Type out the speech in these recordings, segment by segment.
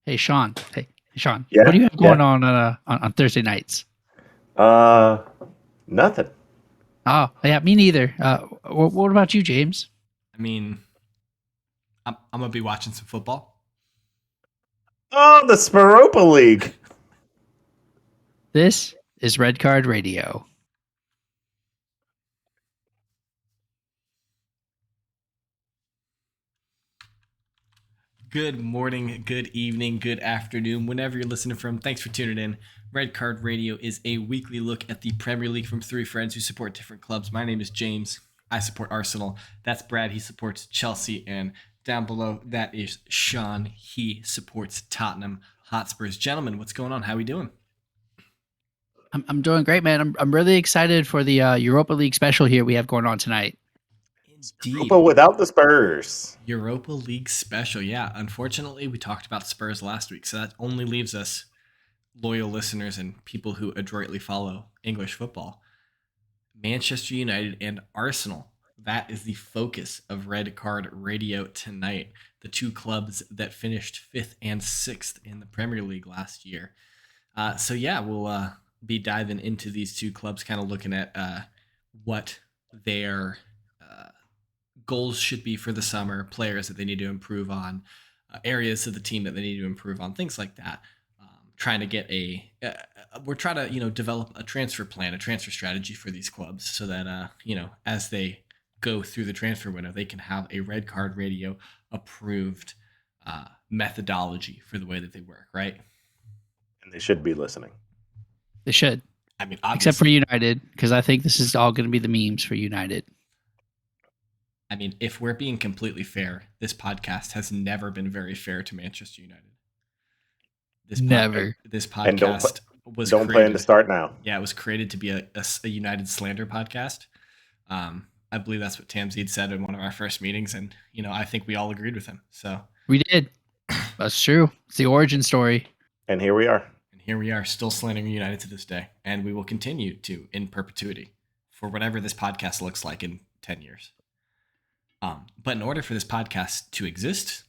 Hey Sean. Hey Sean. What Yeah, do you have yeah. going on Thursday nights? Uh, Nothing. Oh, yeah, me neither. What about you, James? I mean, I'm gonna be watching some football. Oh, the Europa League. This is Red Card Radio. Good morning, good evening, good afternoon, whenever you're listening from. Thanks for tuning in. Red Card Radio is a weekly look at the Premier League from three friends who support different clubs. My name is James. I support Arsenal. That's Brad. He supports Chelsea. And down below, that is Sean. He supports Tottenham Hotspurs. Gentlemen, what's going on? How we doing? I'm doing great, man. I'm really excited for the Europa League special here we have going on tonight. Indeed. Europa without the Spurs. Europa League special. Yeah, unfortunately, we talked about Spurs last week, so that only leaves us loyal listeners and people who adroitly follow English football. Manchester United and Arsenal. That is the focus of Red Card Radio tonight. The two clubs that finished 5th and 6th in the Premier League last year. We'll be diving into these two clubs, kind of looking at what their goals should be for the summer, players that they need to improve on, areas of the team that they need to improve on, things like that. Trying to get we're trying to develop a transfer plan, a transfer strategy for these clubs, so that as they go through the transfer window, they can have a Red Card Radio approved methodology for the way that they work, right? And they should be listening. They should, I mean, except for obviously, United, because I think this is all going to be the memes for United. I mean, if we're being completely fair, this podcast has never been very fair to Manchester United. Never. This And podcast was don't created, plan to start now. Yeah, it was created to be a United slander podcast. I believe that's what Tamzid said in one of our first meetings, and I think we all agreed with him. So We did. That's true. It's the origin story. And here we are. And here we are, still slandering United to this day, and we will continue to in perpetuity for whatever this podcast looks like in 10 years. But in order for this podcast to exist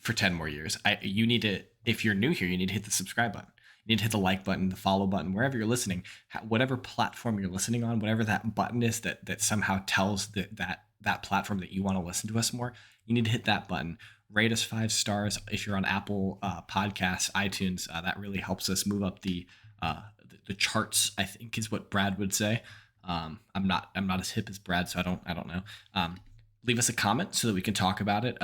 for 10 more years, you need to, if you're new here, you need to hit the subscribe button. You need to hit the like button, the follow button, wherever you're listening, whatever platform you're listening on, whatever that button is that somehow tells that platform that you want to listen to us more. You need to hit that button. Rate us 5 stars if you're on Apple Podcasts, iTunes. That really helps us move up the charts, I think is what Brad would say. I'm not as hip as Brad, so I don't know. Leave us a comment so that we can talk about it.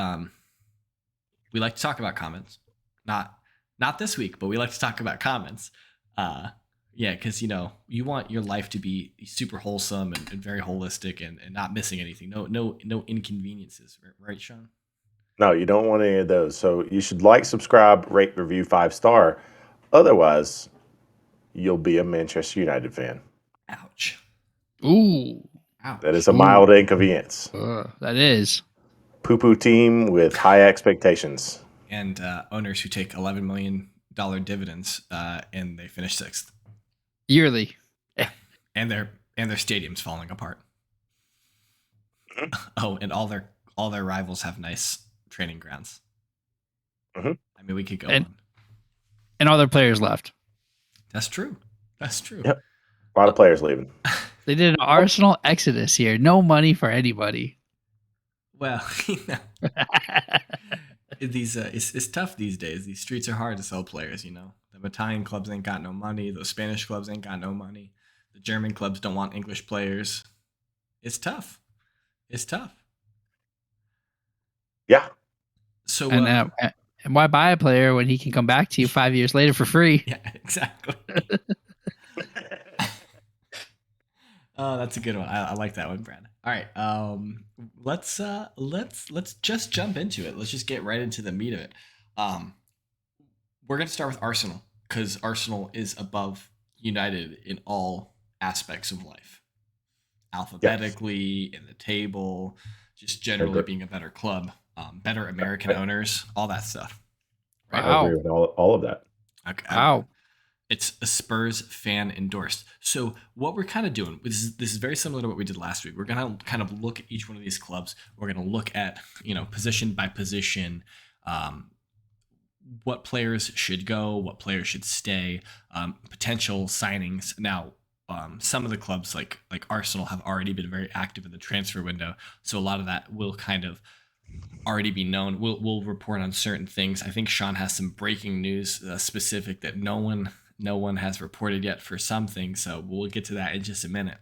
We like to talk about comments. Not this week, but we like to talk about comments. Because you want your life to be super wholesome and very holistic and not missing anything. No inconveniences, right, Sean? No, you don't want any of those. So you should like, subscribe, rate, review 5-star. Otherwise, you'll be a Manchester United fan. Ouch. Ooh. Ouch. That is a mild inconvenience. That is. Poo-poo team with high expectations. And owners who take $11 million dividends and they finish 6th. Yearly. And their stadium's falling apart. Oh, and all their rivals have nice training grounds. Mm-hmm. I mean, we could go on. And all their players left. That's true. Yep. A lot of players leaving. They did an Arsenal exodus here. No money for anybody. Well, it's tough these days. These streets are hard to sell players, The Italian clubs ain't got no money. Those Spanish clubs ain't got no money. The German clubs don't want English players. It's tough. Yeah. So and why buy a player when he can come back to you 5 years later for free? Yeah, exactly. Oh, that's a good one. I like that one, Brad. All right, let's just jump into it. Let's just get right into the meat of it. We're gonna start with Arsenal because Arsenal is above United in all aspects of life, alphabetically, in the table, just generally being a better club, better American owners, all that stuff. Right? Wow. I agree with all of that. Okay. Wow. It's a Spurs fan endorsed. So what we're kind of doing, this is very similar to what we did last week. We're going to kind of look at each one of these clubs. We're going to look at, position by position, what players should go, what players should stay, potential signings. Now, some of the clubs like Arsenal have already been very active in the transfer window, so a lot of that will kind of already be known. We'll report on certain things. I think Sean has some breaking news specific that no one has reported yet for some things, so we'll get to that in just a minute.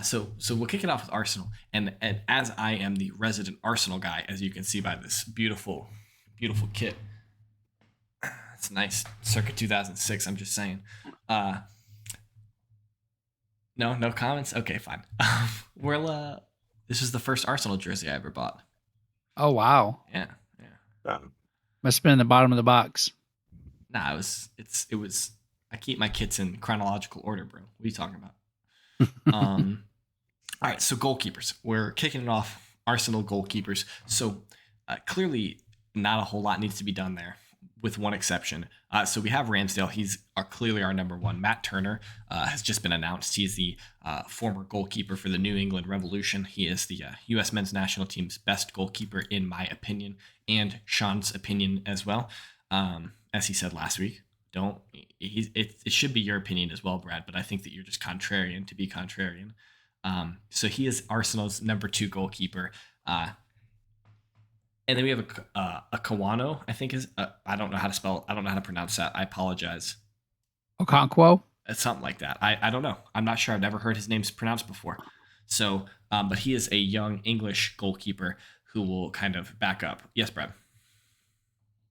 So we'll kick it off with Arsenal, and as I am the resident Arsenal guy, as you can see by this beautiful kit, it's nice, circa 2006. I'm just saying. No comments. Okay, fine. We'll This is the first Arsenal jersey I ever bought. Oh wow. Yeah. Must have been in the bottom of the box. Nah, it was. I keep my kits in chronological order, bro. What are you talking about? All right, so goalkeepers. We're kicking it off. Arsenal goalkeepers. So clearly, not a whole lot needs to be done there, with one exception. So we have Ramsdale. He's clearly our number one. Matt Turner has just been announced. He's the former goalkeeper for the New England Revolution. He is the U.S. men's national team's best goalkeeper, in my opinion, and Sean's opinion as well. As he said last week, it should be your opinion as well, Brad, but I think that you're just contrarian to be contrarian. So he is Arsenal's number 2 goalkeeper. And then we have a Kawano, I think is, I don't know how to spell, I don't know how to pronounce that. I apologize. Okonkwo? It's something like that. I don't know. I'm not sure. I've never heard his name pronounced before. So, but he is a young English goalkeeper who will kind of back up. Yes, Brad.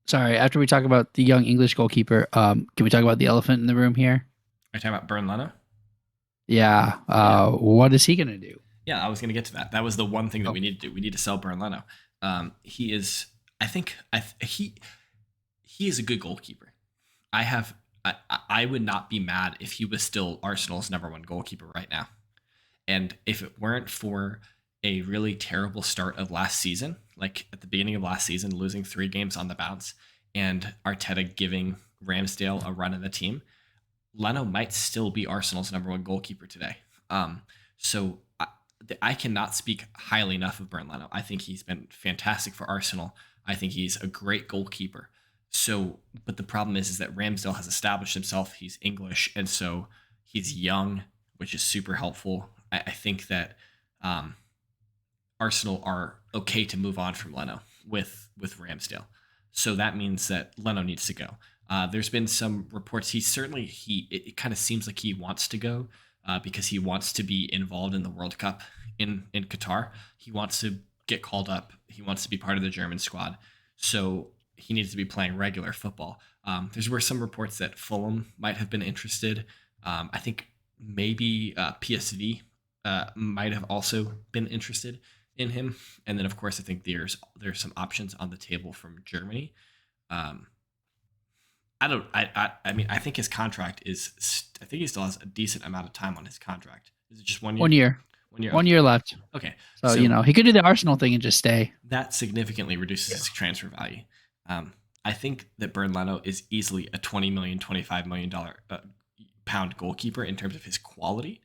Sorry, after we talk about the young English goalkeeper, can we talk about the elephant in the room here? Are you talking about Bernd Leno? Yeah. What is he going to do? Yeah, I was going to get to that. That was the one thing that we need to do. We need to sell Bernd Leno. He is, I think, he is a good goalkeeper. I would not be mad if he was still Arsenal's number 1 goalkeeper right now. And if it weren't for a really terrible start of last season, like at the beginning of last season, losing 3 games on the bounce, and Arteta giving Ramsdale a run in the team, Leno might still be Arsenal's number 1 goalkeeper today. So I cannot speak highly enough of Bernd Leno. I think he's been fantastic for Arsenal. I think he's a great goalkeeper. So, but the problem is that Ramsdale has established himself. He's English, and so he's young, which is super helpful. I think that Arsenal are okay to move on from Leno with Ramsdale. So that means that Leno needs to go. There's been some reports. It kind of seems like he wants to go because he wants to be involved in the World Cup in Qatar. He wants to get called up. He wants to be part of the German squad. So he needs to be playing regular football. There were some reports that Fulham might have been interested. I think maybe PSV might have also been interested in him. And then, of course, I think there's some options on the table from Germany. I mean, I think his contract I think he still has a decent amount of time on his contract. Is it just 1 year? 1 year. 1 year. 1 year left. Okay. So, he could do the Arsenal thing and just stay. That significantly reduces his transfer value. I think that Bernd Leno is easily a $20 million, $25 million pound goalkeeper in terms of his quality.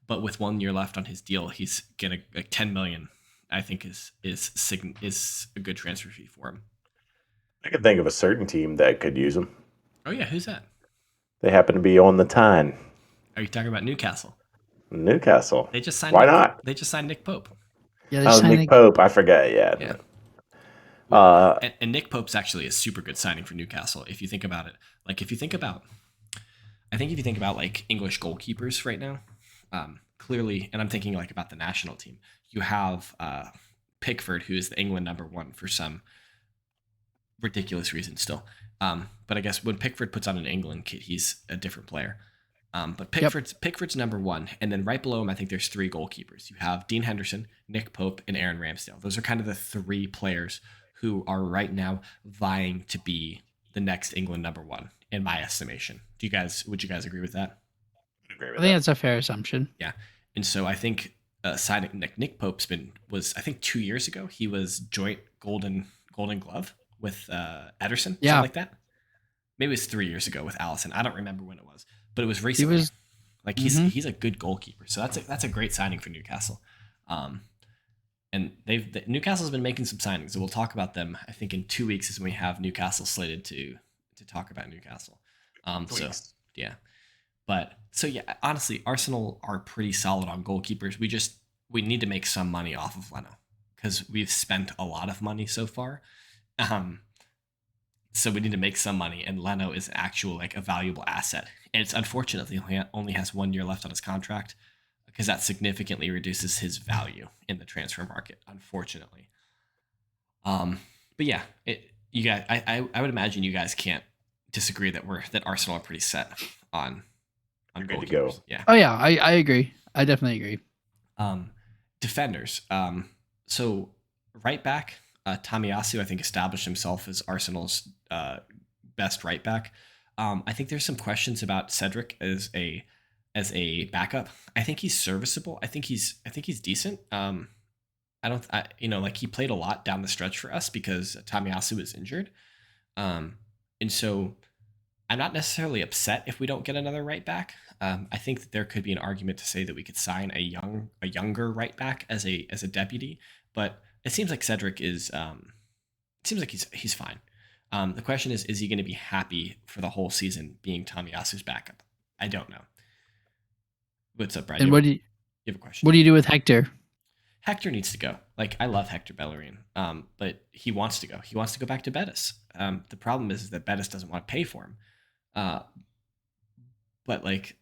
But with 1 year left on his deal, he's getting like $10 million. I think is a good transfer fee for him. I can think of a certain team that could use him. Oh yeah, who's that? They happen to be on the Tyne. Are you talking about Newcastle? Newcastle. They just signed. Why not? They just signed Nick Pope. Yeah, Nick Pope. I forget. Yeah. And Nick Pope's actually a super good signing for Newcastle. If you think about it, I think if you think about like English goalkeepers right now, clearly, and I'm thinking like about the national team, you have Pickford, who is the England number 1 for some ridiculous reason still. But I guess when Pickford puts on an England kit, he's a different player. But Pickford's number 1, and then right below him, I think there's 3 goalkeepers. You have Dean Henderson, Nick Pope, and Aaron Ramsdale. Those are kind of the 3 players who are right now vying to be the next England number 1, in my estimation. Would you guys agree with that? I think that's a fair assumption. Yeah, and so I think signing Nick Pope's was I think 2 years ago he was joint Golden Glove with Ederson, something like that. Maybe it was 3 years ago with Allison. I don't remember when it was, but it was recently. He's a good goalkeeper, so that's a great signing for Newcastle. And Newcastle's been making some signings, and we'll talk about them. I think in 2 weeks is when we have Newcastle slated to talk about Newcastle. So Tweaks. yeah, but so yeah, honestly, Arsenal are pretty solid on goalkeepers. We need to make some money off of Leno because we've spent a lot of money so far. Um, so we need to make some money, and Leno is actual like a valuable asset. And it's unfortunately only has 1 year left on his contract because that significantly reduces his value in the transfer market. Unfortunately, but yeah, you guys, I would imagine you guys can't disagree that Arsenal are pretty set on Good to go. goalkeepers. Yeah. Oh yeah, I agree. I definitely agree. Defenders. So right back, Tamiyasu, I think, established himself as Arsenal's best right back. I think there's some questions about Cedric as a backup. I think he's serviceable. I think he's decent. Like he played a lot down the stretch for us because Tamiyasu was injured. And so I'm not necessarily upset if we don't get another right back. I think that there could be an argument to say that we could sign a younger right back as a deputy, but it seems like Cedric is it seems like he's fine. The question is he going to be happy for the whole season being Tomiyasu's backup? I don't know. What's up, Brad? And You have a question? what do you do with Hector? Hector needs to go. Like, I love Hector Bellerin, but he wants to go. He wants to go back to Betis. The problem is that Betis doesn't want to pay for him. But like,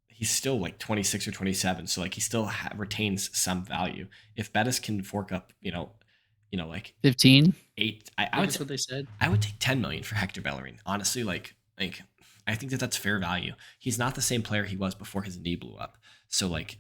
he's still like 26 or 27, so like he still retains some value. If Betis can fork up, like 15. 8, I would. That's what they said. I would take 10 million for Hector Bellerin. Honestly, like I think that's fair value. He's not the same player he was before his knee blew up. So like,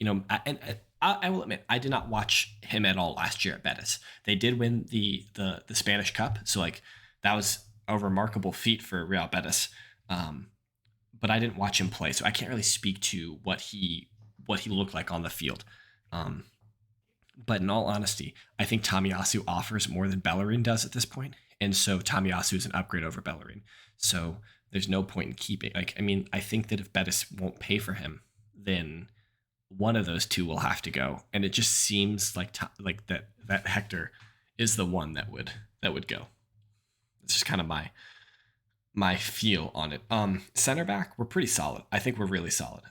I will admit I did not watch him at all last year at Betis. They did win the Spanish Cup, so like that was a remarkable feat for Real Betis. But I didn't watch him play, so I can't really speak to what he looked like on the field. But in all honesty, I think Tomiyasu offers more than Bellerin does at this point, and so Tomiyasu is an upgrade over Bellerin. So there's no point in keeping. I think that if Betis won't pay for him, then one of those two will have to go, and it just seems like that Hector is the one that would go. It's just kind of my feel on it. Center back, we're pretty solid. I think we're really solid.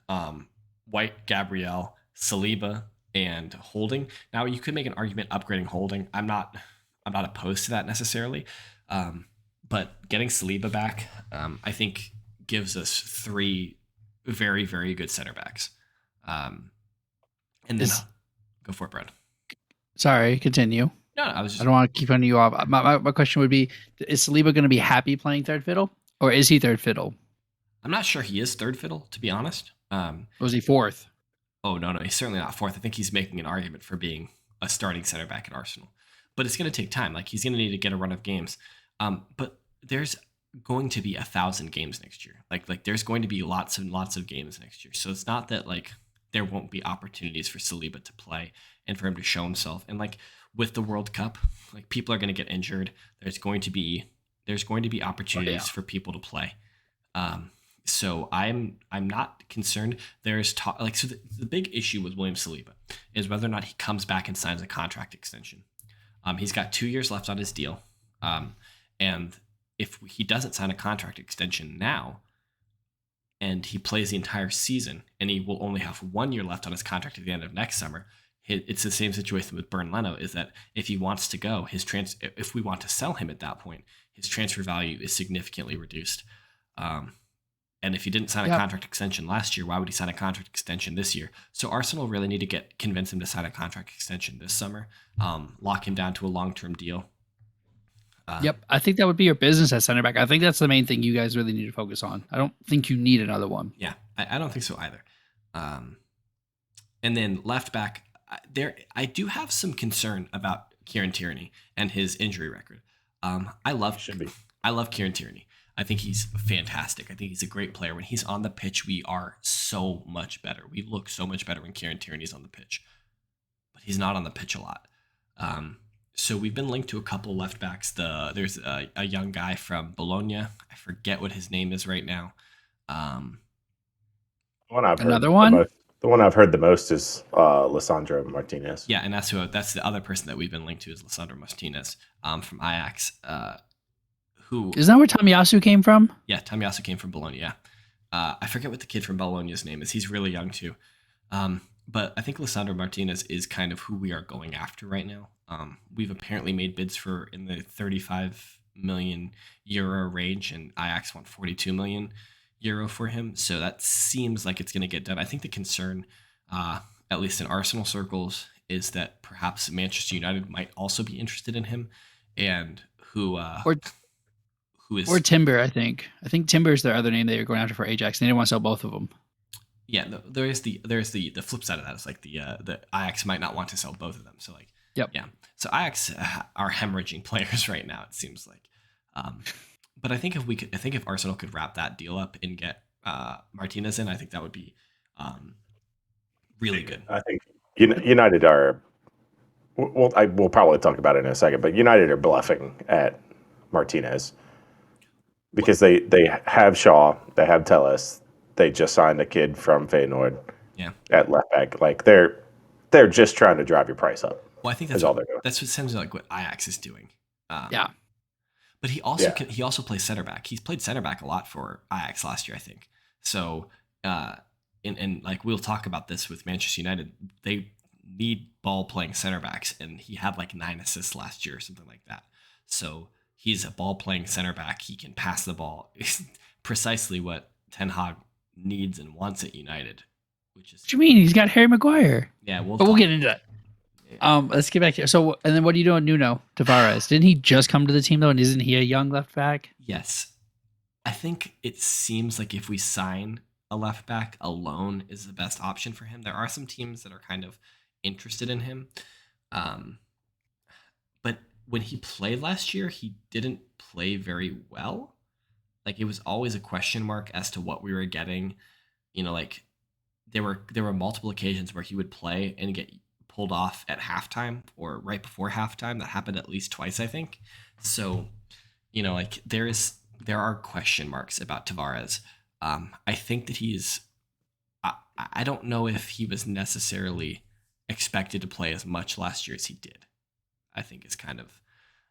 White, Gabriel, Saliba, and Holding. Now you could make an argument upgrading Holding. I'm not opposed to that necessarily. But getting Saliba back, I think gives us 3 very, very good center backs. And then go for it, Brad. Sorry, continue. No, I don't want to keep cutting you off. My question would be: is Saliba going to be happy playing third fiddle, or is he third fiddle? I'm not sure he is third fiddle, to be honest. Or is he fourth? Oh no, he's certainly not fourth. I think he's making an argument for being a starting center back at Arsenal, but it's going to take time. Like, he's going to need to get a run of games. But there's going to be 1,000 games next year. Like there's going to be lots and lots of games next year. So it's not that like there won't be opportunities for Saliba to play and for him to show himself. And like with the World Cup, like people are going to get injured. There's going to be opportunities for people to play. So I'm not concerned. There's talk so the big issue with William Saliba is whether or not he comes back and signs a contract extension. He's got 2 years left on his deal. And if he doesn't sign a contract extension now and he plays the entire season and he will only have 1 year left on his contract at the end of next summer, it's the same situation with Bernd Leno, is that if he wants to go, if we want to sell him at that point, his transfer value is significantly reduced. And if he didn't sign a contract extension last year, why would he sign a contract extension this year? So Arsenal really need to convince him to sign a contract extension this summer, lock him down to a long-term deal. I think that would be your business at center back. I think that's the main thing you guys really need to focus on. I don't think you need another one. Yeah, I don't think so either. And then left back, I do have some concern about Kieran Tierney and his injury record. I love Kieran Tierney. I think he's fantastic. I think he's a great player. When he's on the pitch, we are so much better. We look so much better when Kieran Tierney's on the pitch. But he's not on the pitch a lot. So we've been linked to a couple left backs. There's a young guy from Bologna. I forget what his name is right now. Another one? The one I've heard the most is Lissandro Martinez. Yeah, and that's the other person that we've been linked to is Lissandro Martinez from Ajax. Who Isn't that where Tomiyasu came from? Yeah, Tomiyasu came from Bologna. Yeah. I forget what the kid from Bologna's name is. He's really young too. But I think Lissandro Martinez is kind of who we are going after right now. We've apparently made bids for in the 35 million euro range, and Ajax want 42 million euro for him. So that seems like it's going to get done. I think the concern, at least in Arsenal circles, is that perhaps Manchester United might also be interested in him, and who is or Timber. I think Timber is their other name they were going after for Ajax. And they didn't want to sell both of them. Yeah, there's the flip side of that. It's like the Ajax might not want to sell both of them. So like, yep. Yeah. So Ajax are hemorrhaging players right now. It seems like, but I think if Arsenal could wrap that deal up and get Martinez in, I think that would be really good. I think United are. We'll probably talk about it in a second, but United are bluffing at Martinez because they have Shaw, they have Telles, they just signed a kid from Feyenoord. Yeah. At left back, like they're just trying to drive your price up. Well, I think that's all they're doing. That's what sounds like what Ajax is doing. Yeah. But he also plays center back. He's played center back a lot for Ajax last year, I think. So, and like we'll talk about this with Manchester United, they need ball playing center backs, and he had like 9 assists last year or something like that. So he's a ball playing center back. He can pass the ball. Precisely what Ten Hag needs and wants at United. Which is, what do you mean? He's got Harry Maguire. Yeah, we'll get into that. Let's get back here. So, and then what are you doing, Nuno Tavares? Didn't he just come to the team though, and isn't he a young left back? Yes, I think it seems like if we sign a left back, alone is the best option for him. There are some teams that are kind of interested in him, but when he played last year, he didn't play very well. Like it was always a question mark as to what we were getting. You know, like there were multiple occasions where he would play and get pulled off at halftime or right before halftime. That happened at least twice, I think. So, you know, like there are question marks about Tavares. I think that I don't know if he was necessarily expected to play as much last year as he did. I think is kind of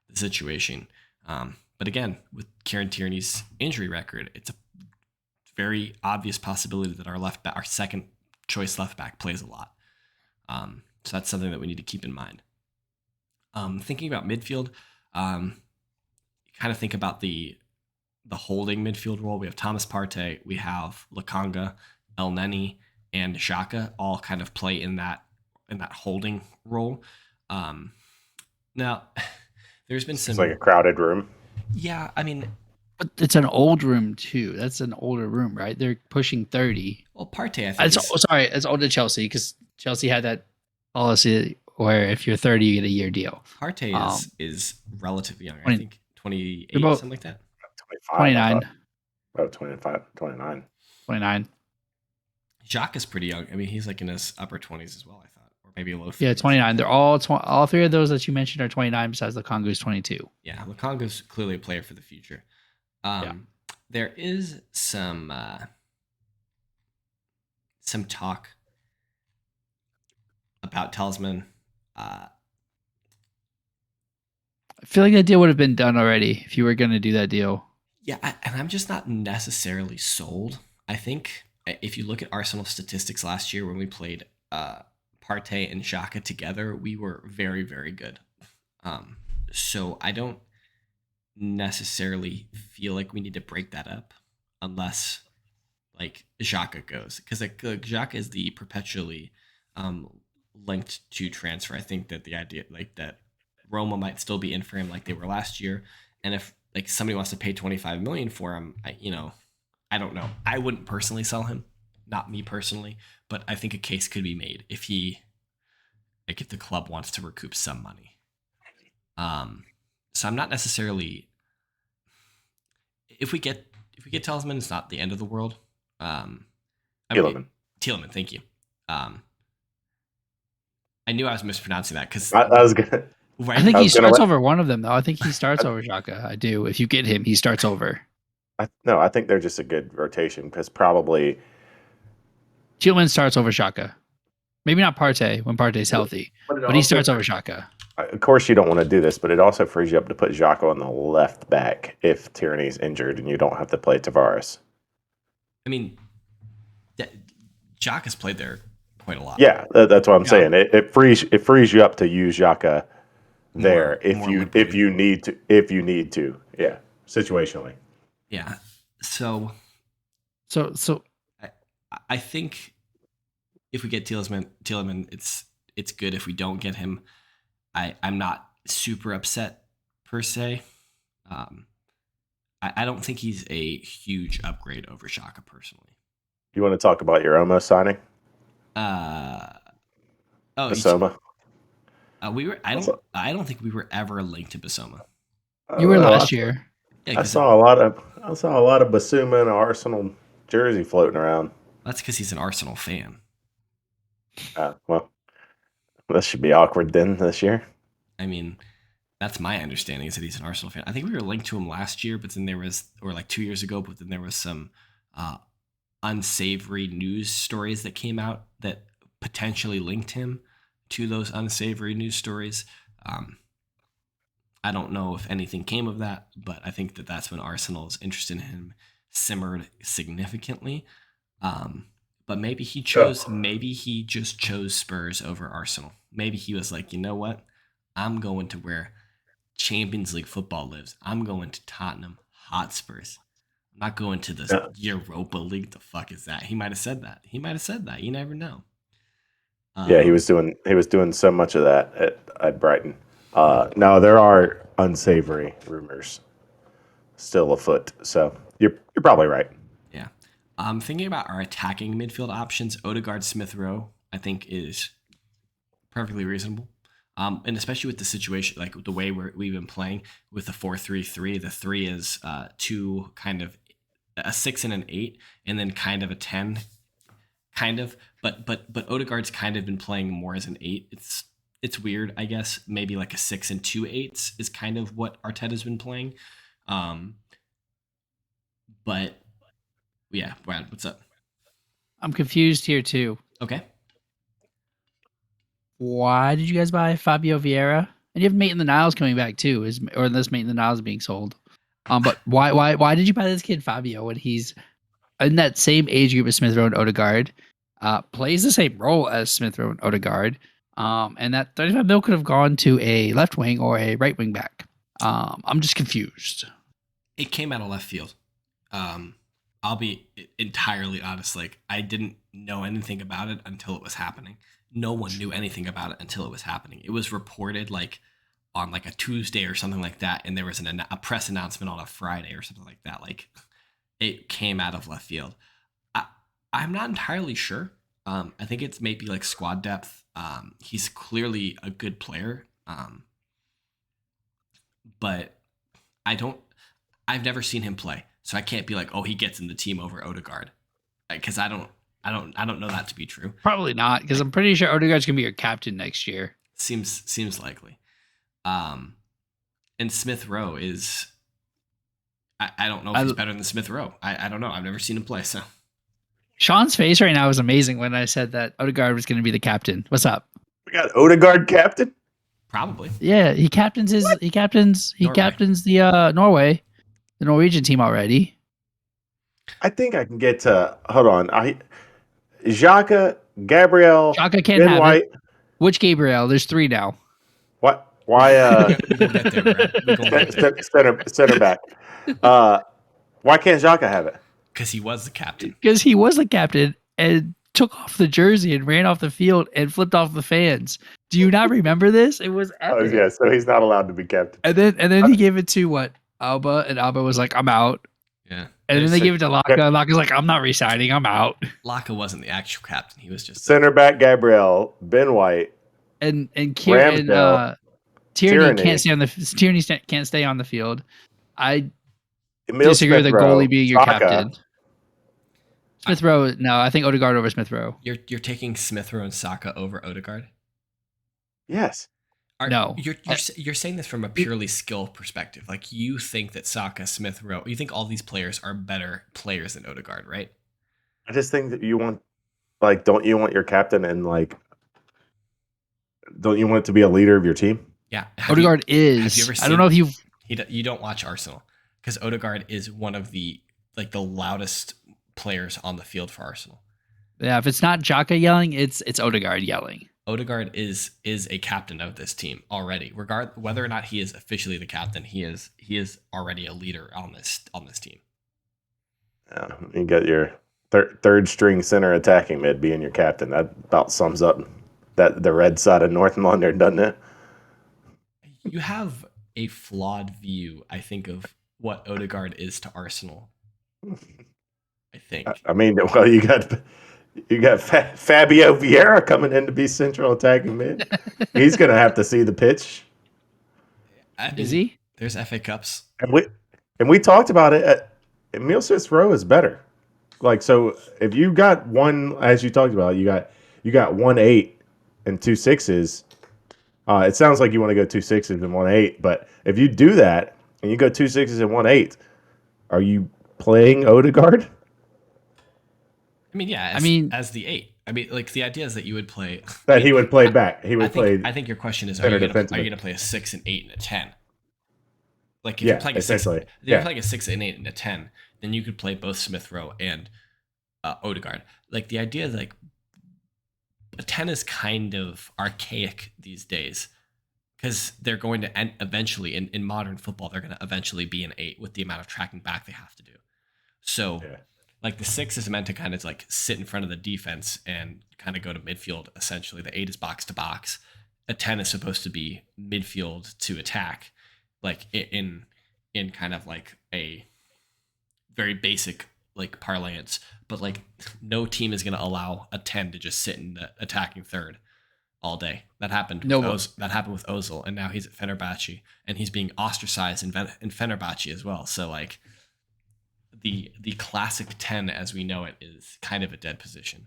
the situation. But again, with Kieran Tierney's injury record, it's a very obvious possibility that our second choice left back plays a lot. So that's something that we need to keep in mind. Thinking about midfield, kind of think about the holding midfield role. We have Thomas Partey, we have Lakanga, El Neni, and Xhaka all kind of play in that holding role. Now, there's been some. It's like a crowded room. Yeah, I mean, but it's an old room too. That's an older room, right? They're pushing 30. Well, Partey, I think. It's older Chelsea because Chelsea had that policy where if you're 30, you get a year deal. Partey is relatively young. I think 28, something like that. 29. Oh, 25, 29. 29. Jacques is pretty young. I mean, he's like in his upper 20s as well, I thought. Or maybe a low 30s. Yeah, 29. They're all 3 of those that you mentioned are 29 besides Lukongu's 22. Yeah, Lukongu's clearly a player for the future. There is some talk about Talisman. I feel like that deal would have been done already if you were going to do that deal. Yeah, and I'm just not necessarily sold. I think if you look at Arsenal statistics last year when we played Partey and Xhaka together, we were very, very good. So I don't necessarily feel like we need to break that up unless like Xhaka goes, because like Xhaka is the perpetually linked to transfer. I think that the idea like that Roma might still be in for him like they were last year, and if like somebody wants to pay 25 million for him, I don't know. I wouldn't personally sell him, not me personally, but I think a case could be made if the club wants to recoup some money. So I'm not necessarily. If we get Talisman, it's not the end of the world. Tielemans, thank you. I knew I was mispronouncing that because I was gonna. Right? I think he starts over one of them, though. I think he starts over Xhaka. I do. If you get him, he starts over. I think they're just a good rotation because probably Tillman starts over Xhaka. Maybe not Partey when Partey's healthy, but he starts over Xhaka. Of course, you don't want to do this, but it also frees you up to put Xhaka on the left back if Tierney's injured and you don't have to play Tavares. I mean, Xhaka has played there quite a lot. Yeah, that's what I'm saying. It frees you up to use Xhaka there more if you need to. Yeah, situationally. Yeah. So I think if we get Tielemans, it's good. If we don't get him, I'm not super upset per se. I don't think he's a huge upgrade over Xhaka personally. You want to talk about your almost signing? Bissouma. I don't think we were ever linked to Bissouma. You were last year. Yeah, I saw a lot of Bissouma in an Arsenal jersey floating around. That's because he's an Arsenal fan. Well, this should be awkward then this year. I mean, that's my understanding is that he's an Arsenal fan. I think we were linked to him last year, but then there was, or like 2 years ago, but then there was some unsavory news stories that came out that potentially linked him to those unsavory news stories. I don't know if anything came of that, but I think that that's when Arsenal's interest in him simmered significantly. But maybe he just chose Spurs over Arsenal. Maybe he was like, you know what? I'm going to where Champions League football lives. I'm going to Tottenham Hotspurs. I'm not going to the Europa League. The fuck is that? He might have said that. You never know. Yeah, he was doing so much of that at Brighton. No, there are unsavory rumors still afoot. So you're probably right. Yeah. Thinking about our attacking midfield options, Odegaard, Smith Rowe, I think is perfectly reasonable. And especially with the situation, like the way we've been playing with the 4-3-3, the 3 is two kind of a 6 and an 8, and then kind of a 10, kind of. But Odegaard's kind of been playing more as an 8. It's weird, I guess. Maybe like a 6 and 2 8s is kind of what Arteta's been playing. But yeah, Brad, what's up? I'm confused here too. Okay. Why did you guys buy Fabio Vieira? And you have Maitland-Niles coming back too, or unless Maitland-Niles being sold. But why did you buy this kid Fabio when he's in that same age group as Smith Rowe and Odegaard? Plays the same role as Smith Rowe and Odegaard. And that 35 mil could have gone to a left wing or a right wing back. I'm just confused. It came out of left field. I'll be entirely honest. Like, I didn't know anything about it until it was happening. No one knew anything about it until it was happening. It was reported like on like a Tuesday or something like that, and there was a press announcement on a Friday or something like that. Like, it came out of left field. I'm not entirely sure. I think it's maybe like squad depth. He's clearly a good player, but I've never seen him play, so I can't be like, oh, he gets in the team over Odegaard, because I don't know that to be true. Probably not, because I'm pretty sure Odegaard's gonna be your captain next year. Seems likely. And Smith Rowe is. I don't know if he's better than Smith Rowe. I don't know. I've never seen him play, so. Sean's face right now is amazing when I said that Odegaard was going to be the captain. What's up? We got Odegaard captain? Probably. Yeah, he captains the Norway, the Norwegian team already. I think I can get to. Hold on. Xhaka, Gabriel, Xhaka can't Ben have White. it. Which Gabriel? There's 3 now. What? Why? We'll get there, Brad. Center back. Why can't Xhaka have it? Because he was the captain. Because he was the captain and took off the jersey and ran off the field and flipped off the fans. Do you not remember this? It was epic. Oh yeah, so he's not allowed to be captain. And then he gave it to what? Alba, and Alba was like, I'm out. Yeah. And then they gave it to Laka. Laka's like, I'm not resigning. I'm out. Laka wasn't the actual captain. He was just center back. Gabriel, Ben White, and Tierney can't stay on the field. I disagree with the goalie being your captain. Smith Rowe, no, I think Odegaard over Smith Rowe. You're taking Smith Rowe and Saka over Odegaard? Yes. No. You're saying this from a purely skill perspective. Like, you think that Saka, Smith Rowe, you think all these players are better players than Odegaard, right? I just think that you want like, don't you want your captain and like, don't you want it to be a leader of your team? Yeah. Odegaard Have you is. ever I seen? don't know if you've. You don't watch Arsenal because Odegaard is one of the loudest players on the field for Arsenal. Yeah, if it's not Xhaka yelling, it's Odegaard yelling. Odegaard is a captain of this team already. Whether or not he is officially the captain, he is already a leader on this team. Yeah, you got your third string center attacking mid being your captain. That about sums up that the red side of North London, doesn't it? You have a flawed view, I think, of what Odegaard is to Arsenal. I think. I mean, well, you got Fabio Vieira coming in to be central attacking mid. He's gonna have to see the pitch. I mean, Is he? There's FA Cups. And we talked about it. Emile Smith Rowe is better. Like, so if you got one, as you talked about, you got 1-8 and 2-6s. It sounds like you want to go 2-6s and 1-8, but if you do that and you go 2-6s and 1-8, are you playing Odegaard? I mean, yeah. As the 8. I mean, like the idea is that you would play. That he would play back. He would I think, play. I think your question is: Are center you going defenseman. to play a 6, an 8, and a 10? Like if Yeah, you're playing a 6, essentially. if you're playing a 6, an 8, and a 10, then you could play both Smith Rowe and Odegaard. Like the idea is like a 10 is kind of archaic these days because they're going to eventually in modern football they're going to eventually be an 8 with the amount of tracking back they have to do. So Yeah. like the 6 is meant to kind of like sit in front of the defense and kind of go to midfield. Essentially, the 8 is box to box. A 10 is supposed to be midfield to attack, like in kind of like a very basic like parlance. But like no team is going to allow a 10 to just sit in the attacking third all day. That happened. That happened with Ozil, and now he's at Fenerbahce, and he's being ostracized in Fenerbahce as well. So like the classic 10 as we know it is kind of a dead position.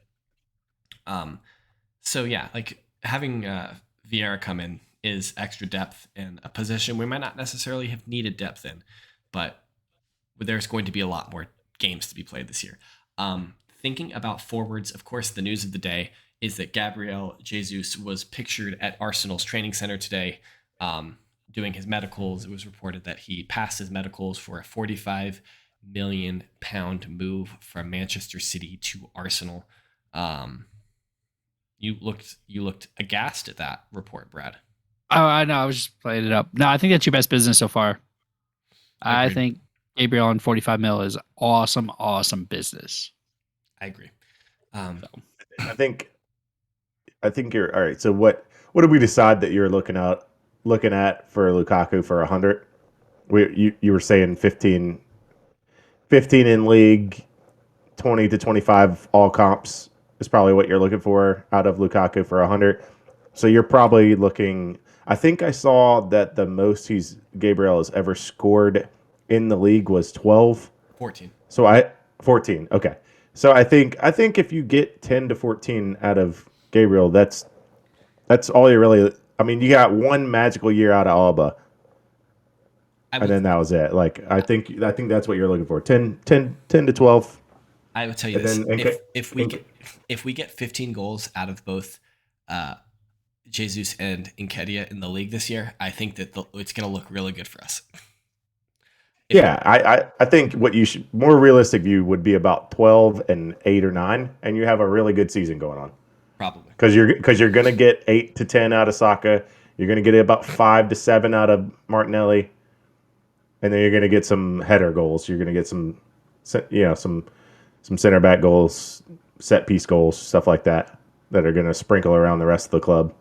So yeah, like having Vieira come in is extra depth in a position we might not necessarily have needed depth in, but there's going to be a lot more games to be played this year. Thinking about forwards, of course, the news of the day is that Gabriel Jesus was pictured at Arsenal's training center today doing his medicals. It was reported that he passed his medicals for a £45 million move from Manchester City to Arsenal. You looked aghast at that report, Brad. Oh, I know. I was just playing it up. No, I think that's your best business so far. Agreed. I think Gabriel on 45 mil is awesome business. I agree. I think you're all right. So what did we decide that you're looking at for Lukaku for 100? You were saying 15 in league, 20 to 25 all comps is probably what you're looking for out of Lukaku for 100. So you're probably looking. I think I saw that the most Gabriel has ever scored in the league was 12. 14. 14. Okay. So I think if you get 10 to 14 out of Gabriel, that's all you really. I mean, you got one magical year out of Alba, and then that was it. Like I think that's what you're looking for. 10 to 12. I would tell you this: if we get 15 goals out of both Jesus and Nketiah in the league this year, I think that it's going to look really good for us. I think what you should more realistic view would be about 12 and 8 or 9, and you have a really good season going on. Probably because you're going to get 8 to 10 out of Saka, you're going to get about 5 to 7 out of Martinelli, and then you're going to get some header goals. You're going to get some center back goals, set piece goals, stuff like that are going to sprinkle around the rest of the club.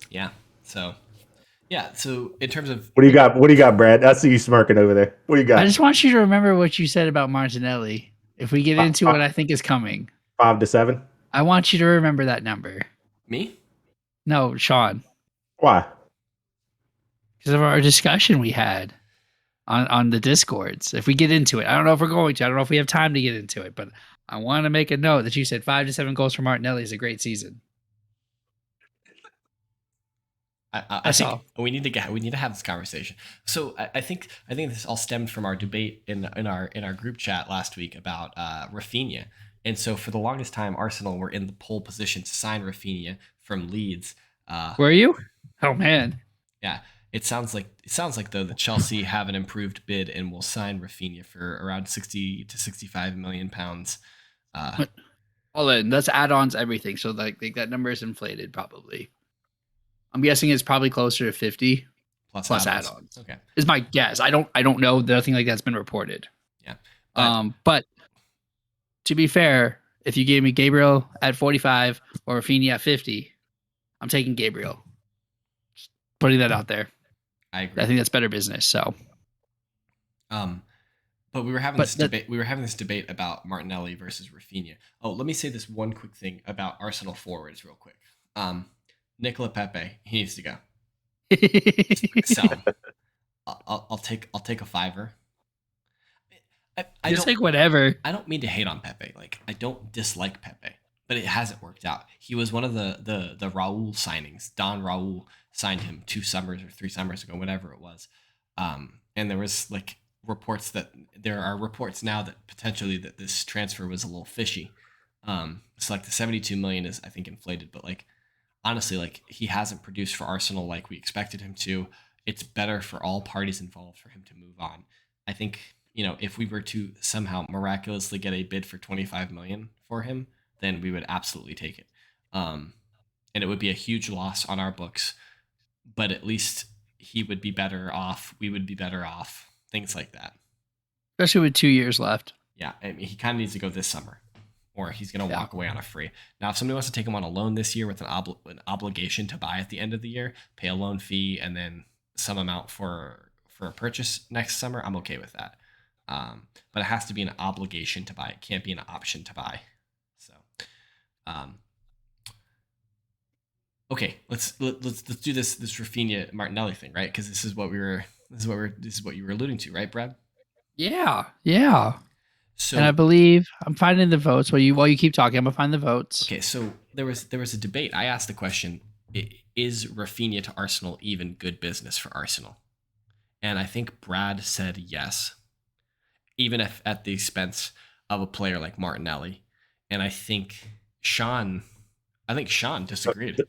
Yeah. So in terms of what do you got, Brad? I see you smirking over there. What do you got? I just want you to remember what you said about Martinelli. If we get into what I think is coming, 5 to 7. I want you to remember that number. Me? No, Sean. Why? Because of our discussion we had on the Discords. If we get into it, I don't know if we're going to. I don't know if we have time to get into it, but I want to make a note that you said 5 to 7 goals for Martinelli is a great season. I think we need to have this conversation. So I think this all stemmed from our debate in our group chat last week about Rafinha And so for the longest time, Arsenal were in the pole position to sign Rafinha from Leeds. Were you? Oh man. Yeah, it sounds like though that Chelsea have an improved bid and will sign Rafinha for around 60 to 65 million pounds. All in. That's add-ons, everything. So like that number is inflated probably. I'm guessing it's probably closer to 50 plus add-ons. Okay, is my guess. I don't know. Nothing like that's been reported. Yeah, but to be fair, if you gave me Gabriel at 45 or Rafinha at 50, I'm taking Gabriel. Just putting that out there. I agree. I think that's better business. So, but we were having this debate. We were having this debate about Martinelli versus Rafinha. Oh, let me say this one quick thing about Arsenal forwards, real quick. Nicola Pepe, he needs to go. Sell him. I'll take a $5. I just take whatever. I don't mean to hate on Pepe. Like, I don't dislike Pepe, but it hasn't worked out. He was one of the Raul signings. Don Raul signed him 2 summers or 3 summers ago, whatever it was. And there was like there are reports now that potentially that this transfer was a little fishy. So like the 72 million is, I think, inflated, but like honestly, like he hasn't produced for Arsenal like we expected him to. It's better for all parties involved for him to move on. I think, if we were to somehow miraculously get a bid for 25 million for him, then we would absolutely take it. And it would be a huge loss on our books, but at least he would be better off. We would be better off. Things like that. Especially with 2 years left. Yeah. I mean, he kind of needs to go this summer, or he's going to walk away on a free. Now, if somebody wants to take him on a loan this year with an obligation to buy at the end of the year, pay a loan fee, and then some amount for a purchase next summer, I'm okay with that. But it has to be an obligation to buy. It can't be an option to buy. So, okay, let's do this Rafinha Martinelli thing, right? Because this is what you were alluding to, right, Brad? Yeah. So, and I believe I'm finding the votes. While you keep talking, I'm gonna find the votes. Okay, so there was a debate. I asked the question: is Rafinha to Arsenal even good business for Arsenal? And I think Brad said yes, even if at the expense of a player like Martinelli. And I think Sean disagreed.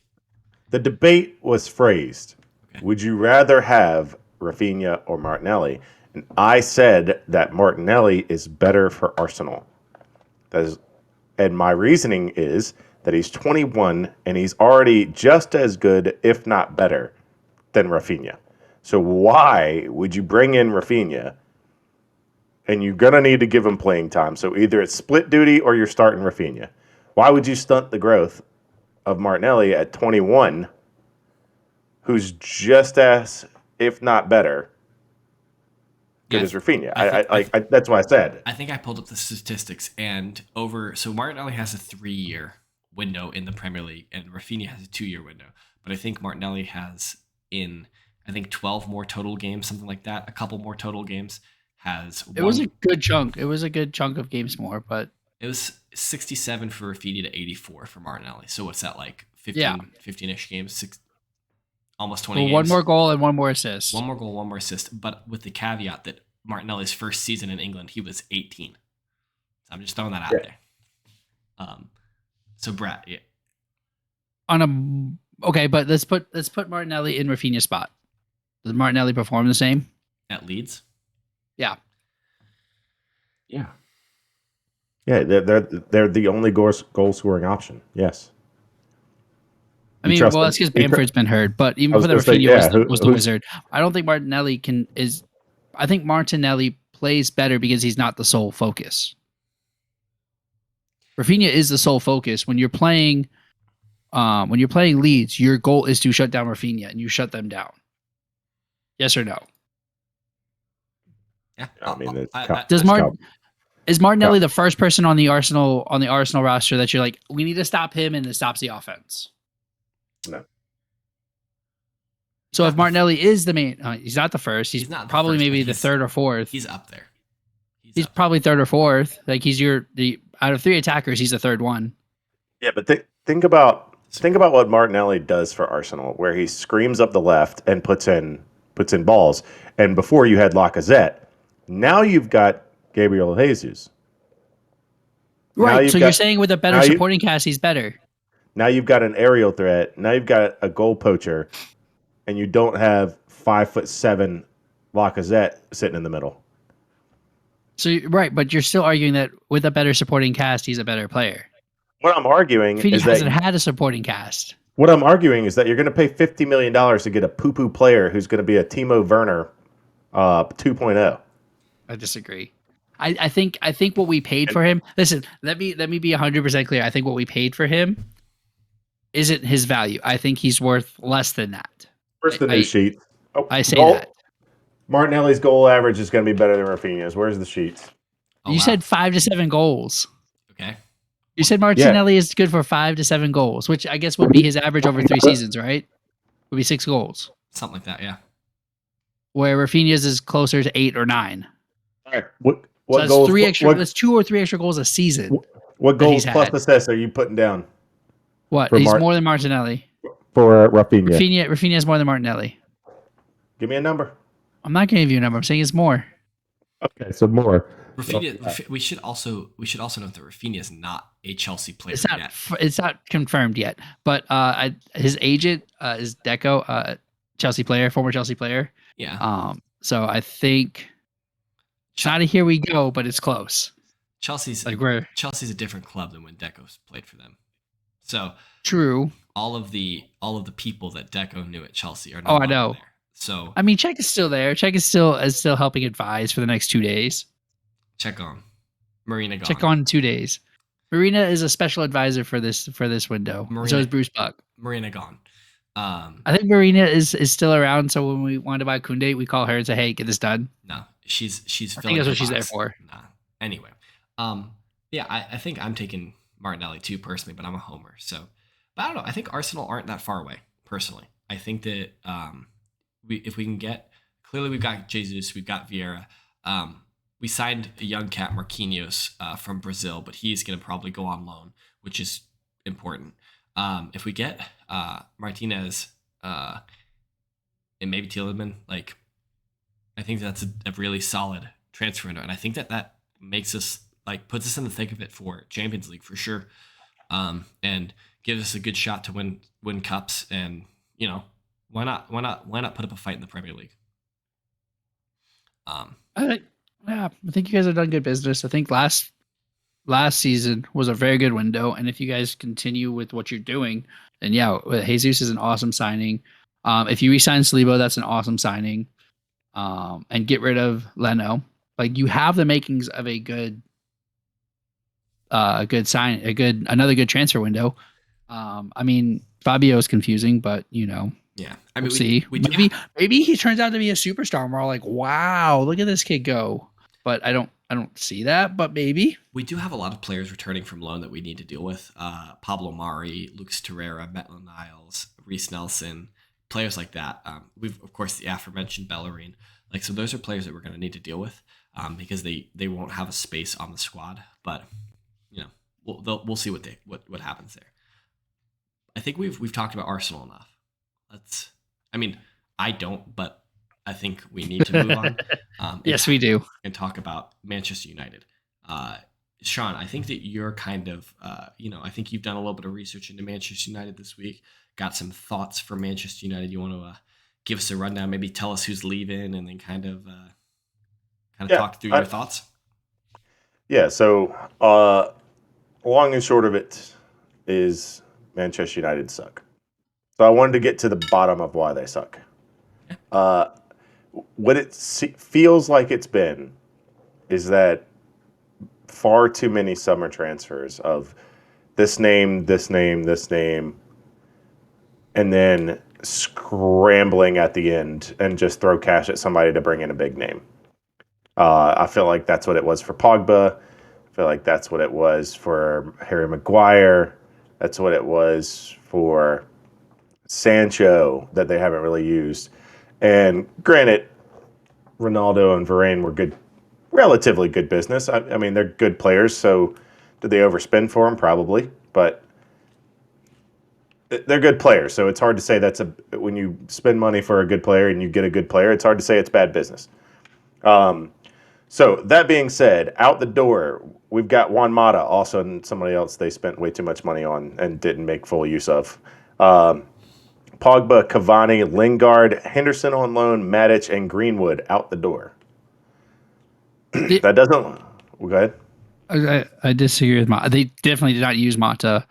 The debate was phrased: would you rather have Rafinha or Martinelli? And I said that Martinelli is better for Arsenal. And my reasoning is that he's 21 and he's already just as good, if not better, than Rafinha. So why would you bring in Rafinha? And you're going to need to give him playing time. So either it's split duty or you're starting Rafinha. Why would you stunt the growth of Martinelli at 21, who's just as, if not better, good as Rafinha? That's what I said. I think I pulled up the statistics, and so Martinelli has a 3-year window in the Premier League, and Rafinha has a 2-year window. But I think Martinelli has 12 more total games, something like that, a couple more total games. It was a good chunk. It was a good chunk of games more, but it was 67 for Rafinha to 84 for Martinelli. So what's that, like 15-ish games, almost 20 games. One more goal and one more assist. One more goal, one more assist, but with the caveat that Martinelli's first season in England, he was 18. So I'm just throwing that out there. So Brad, yeah. Okay, but let's put Martinelli in Rafinha's spot. Does Martinelli perform the same at Leeds? Yeah. Yeah. Yeah, they're the only goal scoring option. Yes. I mean, well, that's because Bamford's been hurt, but even for the Rafinha was the wizard. I don't think Martinelli I think Martinelli plays better because he's not the sole focus. Rafinha is the sole focus. When you're playing Leeds, your goal is to shut down Rafinha, and you shut them down. Yes or no? Yeah. I mean, is Martinelli the first person on the Arsenal roster that you're like, we need to stop him and it stops the offense? No. So if Martinelli is the main, he's not the first. He's not probably first, maybe the third or fourth. He's up there. He's probably third or fourth. Like he's out of 3 attackers, he's the third one. Yeah, but think about what Martinelli does for Arsenal, where he screams up the left and puts in balls. And before you had Lacazette, now you've got Gabriel Jesus. Right. So you're saying with a better supporting cast, he's better. Now you've got an aerial threat. Now you've got a goal poacher, and you don't have 5'7" Lacazette sitting in the middle. So right, but you're still arguing that with a better supporting cast, he's a better player. What I'm arguing Rafinha is hasn't that had a supporting cast. What I'm arguing is that you're going to pay $50 million to get a poo-poo player who's going to be a Timo Werner 2.0. I disagree. I think what we paid for him. Listen, let me be 100% clear. I think what we paid for him isn't his value. I think he's worth less than that. Where's the new sheet? Oh, I say that. Martinelli's goal average is going to be better than Rafinha's. Where's the sheets? You said 5 to 7 goals. Okay. You said Martinelli is good for 5 to 7 goals, which I guess would be his average over 3 seasons, right? Would be 6 goals. Something like that, yeah. Where Rafinha's is closer to 8 or 9. All right. What so goals? That's 2 or 3 extra goals a season. What goals plus assists are you putting down? What? He's more than Martinelli. For Rafinha. Rafinha is more than Martinelli. Give me a number. I'm not going to give you a number. I'm saying it's more. Okay, so more. Rafinha, we should also note that Rafinha is not a Chelsea player yet. It's not confirmed yet, but his agent is Deco, Chelsea player, former Chelsea player. Yeah. So I think it's not a here we go, but it's close. Chelsea's a different club than when Deco's played for them. So true. All of the people that Deco knew at Chelsea are no longer there. So I mean, Czech is still there. Czech is still helping advise for the next 2 days. Check on Marina gone. Check on 2 days. Marina is a special advisor for this window. So is Bruce Buck. Marina gone. I think Marina is still around. So when we want to buy Koundé, we call her and say, "Hey, get this done." No, she's. I think that's what she's there for. Nah. Anyway, yeah, I think I'm taking Martinelli too personally, but I'm a homer. So, but I don't know. I think Arsenal aren't that far away. Personally, I think that if we can get clearly, we've got Jesus, we've got Vieira. We signed a young cat, Marquinhos, from Brazil, but he's going to probably go on loan, which is important. If we get Martinez and maybe Tielemans, I think that's a really solid transfer window, and I think that makes us puts us in the thick of it for Champions League for sure, and gives us a good shot to win cups, and why not put up a fight in the Premier League? I think you guys have done good business. I think last season was a very good window, and if you guys continue with what you're doing, then Jesus is an awesome signing. If you re-sign Saliba, that's an awesome signing. And get rid of Leno. You have the makings of another good transfer window. I mean, Fabio is confusing, but yeah. I mean, we'll see. Maybe he turns out to be a superstar, and we're all like, "Wow, look at this kid go!" But I don't see that. But maybe we do have a lot of players returning from loan that we need to deal with. Pablo Mari, Lucas Torreira, Maitland-Niles, Reece Nelson, players like that. We've of course the aforementioned Bellerin. So those are players that we're going to need to deal with because they won't have a space on the squad. But we'll see what happens there. I think we've talked about Arsenal enough. I don't, but I think we need to move on. Yes, we do. And talk about Manchester United. Sean, I think that you're kind of, I think you've done a little bit of research into Manchester United this week. Got some thoughts for Manchester United. You want to give us a rundown? Maybe tell us who's leaving, and then kind of talk through your thoughts. Yeah. So, long and short of it is Manchester United suck. So I wanted to get to the bottom of why they suck. What it feels like it's been is that far too many summer transfers of this name, and then scrambling at the end and just throw cash at somebody to bring in a big name. I feel like that's what it was for Pogba. I feel like that's what it was for Harry Maguire. That's what it was for Sancho that they haven't really used. And granted, Ronaldo and Varane were relatively good business. I mean, they're good players, so did they overspend for them? Probably, but they're good players, so it's hard to say when you spend money for a good player and you get a good player, it's hard to say it's bad business. So that being said, out the door, we've got Juan Mata, also somebody else they spent way too much money on and didn't make full use of. Pogba, Cavani, Lingard, Henderson on loan, Matic, and Greenwood out the door. That doesn't. Well, go ahead. I disagree with Mata. They definitely did not use Mata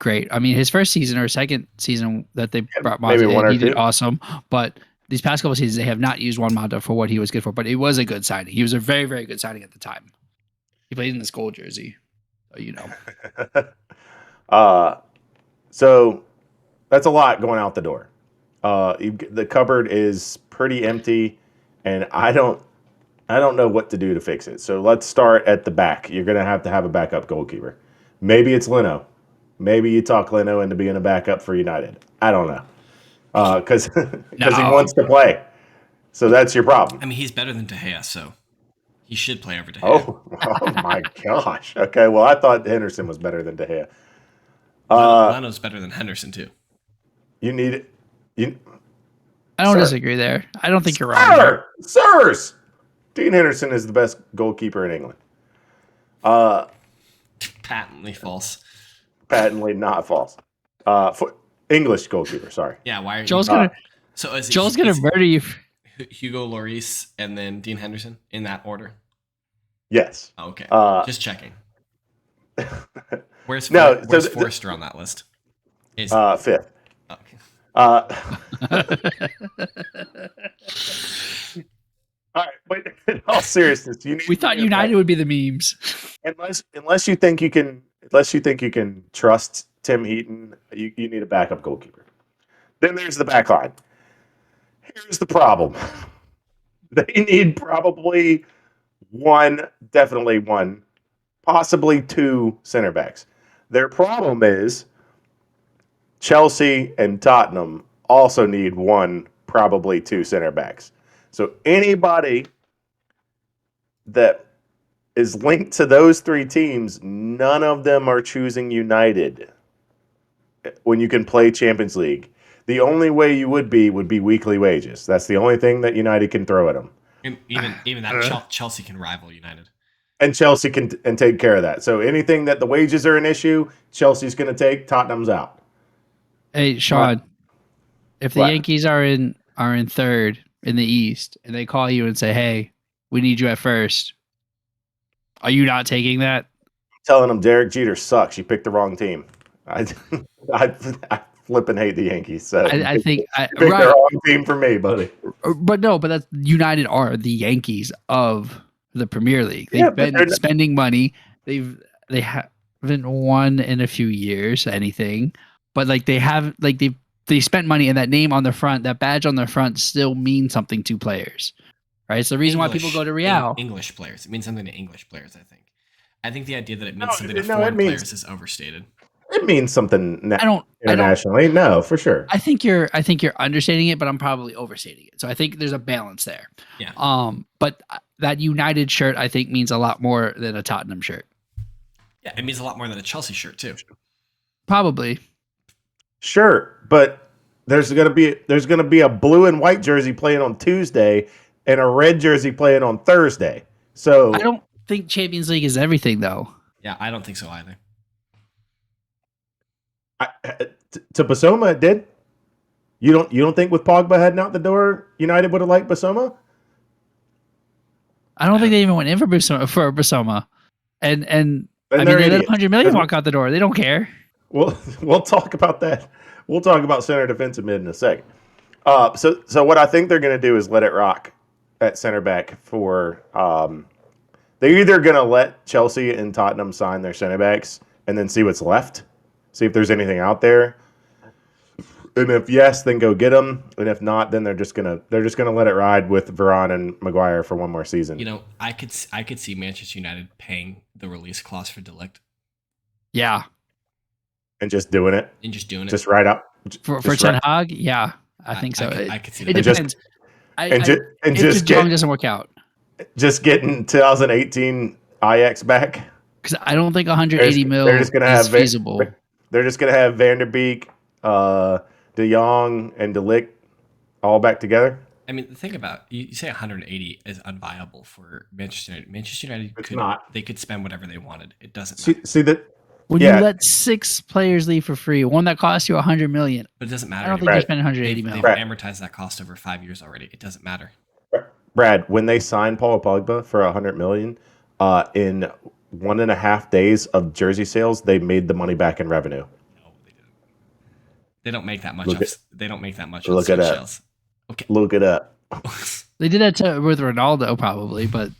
great. I mean, his first season or second season that they brought Mata maybe one in, or he did two. awesome. But these past couple seasons, they have not used Juan Mata for what he was good for. But it was a good signing. He was a very, very good signing at the time. He played in this gold jersey, so you know. So that's a lot going out the door. The cupboard is pretty empty, and I don't know what to do to fix it. So let's start at the back. You're going to have a backup goalkeeper. Maybe it's Leno. Maybe you talk Leno into being a backup for United. I don't know. Because he wants to play. So that's your problem. I mean, he's better than De Gea, so he should play over De Gea. Oh my gosh. Okay, well, I thought Henderson was better than De Gea. Leno's better than Henderson, too. You need it. I don't disagree there. I don't think you're wrong there. Sirs! Dean Henderson is the best goalkeeper in England. Patently false. Patently not false. For English goalkeeper, sorry. Yeah, why are Joel's you... gonna So is Joel's gonna murder you. Hugo Lloris and then Dean Henderson in that order? Yes. Okay. Just checking. Where's Forrester on that list? Is fifth. Okay. All right, but in all seriousness, we thought United would be the memes. Unless you think you can trust Tim Heaton, you need a backup goalkeeper. Then there's the back line. Here's the problem. They need probably definitely one, possibly two center backs. Their problem is Chelsea and Tottenham also need one, probably two center backs. So anybody that is linked to those three teams, none of them are choosing United when you can play Champions League. The only way you would be weekly wages. That's the only thing that United can throw at them. And even that Chelsea can rival United. And Chelsea can take care of that. So anything that the wages are an issue, Chelsea's going to take. Tottenham's out. Hey, Sean, if the Yankees are in third in the East and they call you and say, "Hey, we need you at first," are you not taking that? I'm telling them Derek Jeter sucks. You picked the wrong team. I flipping hate the Yankees. So I think you picked the wrong team for me, buddy. But that's United are the Yankees of the Premier League. They've been spending money. They haven't won in a few years anything, but they spent money, and that name on the front, that badge on the front, still means something to players, right? It's the reason why people go to Real. English players. It means something to English players. I think the idea that it means something to foreign players is overstated. It means something internationally. No, for sure. I think you're understating it, but I'm probably overstating it. So I think there's a balance there. Yeah. But that United shirt, I think, means a lot more than a Tottenham shirt. Yeah, it means a lot more than a Chelsea shirt too. Probably. Sure, but there's gonna be a blue and white jersey playing on Tuesday and a red jersey playing on Thursday. So I don't think Champions League is everything, though. Yeah, I don't think so either. To Basoma, it did. You don't think with Pogba heading out the door, United would have liked Basoma? I don't think they even went in for Basoma. And I mean, they let 100 million walk out the door. They don't care. We'll talk about that. We'll talk about center defensive mid in a second. So what I think they're going to do is let it rock at center back for. They're either going to let Chelsea and Tottenham sign their center backs and then see what's left, see if there's anything out there. And if yes, then go get them. And if not, then they're just gonna let it ride with Varane and Maguire for one more season. You know, I could see Manchester United paying the release clause for De Ligt. Yeah. And just doing it. Just right up. For Ten Hag? Yeah, I think so. I could see that. It depends. If De Jong doesn't work out. Just getting 2018 Ajax back. Because I don't think 180 mil is feasible. They're just going to have Van der Beek, De Jong, and De Ligt all back together. I mean, think about you say 180 is unviable for Manchester United. Manchester United It's not. they could spend whatever they wanted. It doesn't See, matter. see that? When Yeah. you let 6 players leave for free, one that costs you $100 million, But it doesn't matter. I don't think anymore. you're spending 180 They've million. amortized that cost over 5 years already. It doesn't matter. Brad, when they signed Paul Pogba for $100 million, in 1.5 days of jersey sales, they made the money back in revenue. No, they didn't. They don't make that much. They don't make that much. Look it up. Okay. Look it up. They did that with Ronaldo probably, but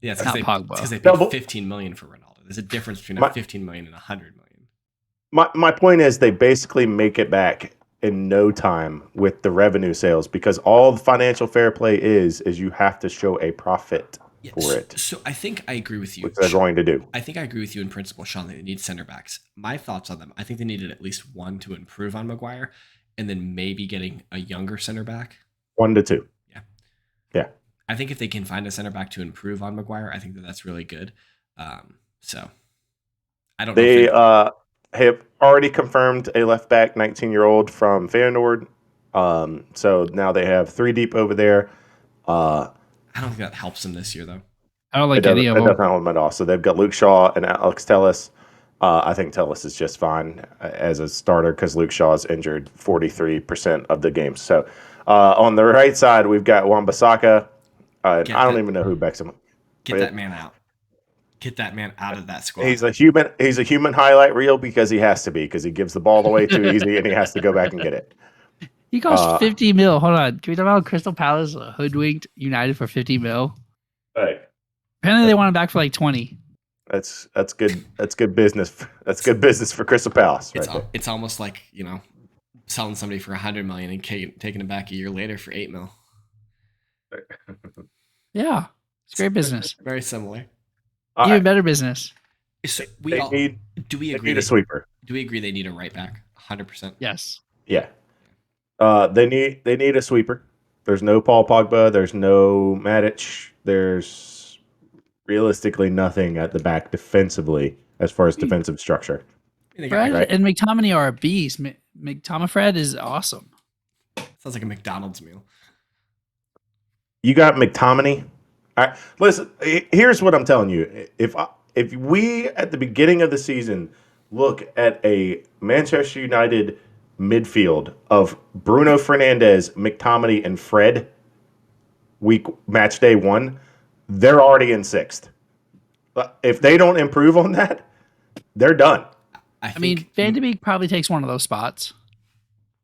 yeah, it's not Pogba. because they paid $15 million for Ronaldo. There's a difference between $15 million and $100 million. My point is they basically make it back in no time with the revenue sales because all the financial fair play is you have to show a profit for it. So I think I agree with you. Which they're going to do. I think I agree with you in principle, Sean, that they need center backs. My thoughts on them, I think they needed at least one to improve on Maguire and then maybe getting a younger center back. 1 to 2. Yeah. Yeah. I think if they can find a center back to improve on Maguire, I think that's really good. So I don't know. They have already confirmed a left back, 19-year-old from Feyenoord. So now they have 3 deep over there. I don't think that helps them this year, though. I don't like any of It them. doesn't help them at all. So they've got Luke Shaw and Alex Telles. I think Telles is just fine as a starter because Luke Shaw is injured 43% of the games. So on the right side, we've got Wan-Bissaka. I don't even know who backs him. Get that man out. Get that man out of that squad. He's a human highlight reel because he has to be because he gives the ball away too easy and he has to go back and get it. He costs 50 mil. Hold on. Can we talk about Crystal Palace hoodwinked United for 50 mil? Right. Apparently they want him back for like 20. That's good. That's good business. That's good business for Crystal Palace. It's almost like selling somebody for $100 million and taking it back a year later for $8 million. Yeah, it's great business. Very similar. Even better business. So do we agree? Need a sweeper. Do we agree they need a right back? 100%. Yes. Yeah. They need a sweeper. There's no Paul Pogba. There's no Matic. There's realistically nothing at the back defensively as far as defensive structure. Fred and McTominay are a beast. Fred is awesome. Sounds like a McDonald's meal. You got McTominay. Listen, here's what I'm telling you. If we at the beginning of the season look at a Manchester United midfield of Bruno Fernandes, McTominay, and Fred match day 1, they're already in 6th. If they don't improve on that, they're done. I mean, Van de Beek probably takes one of those spots.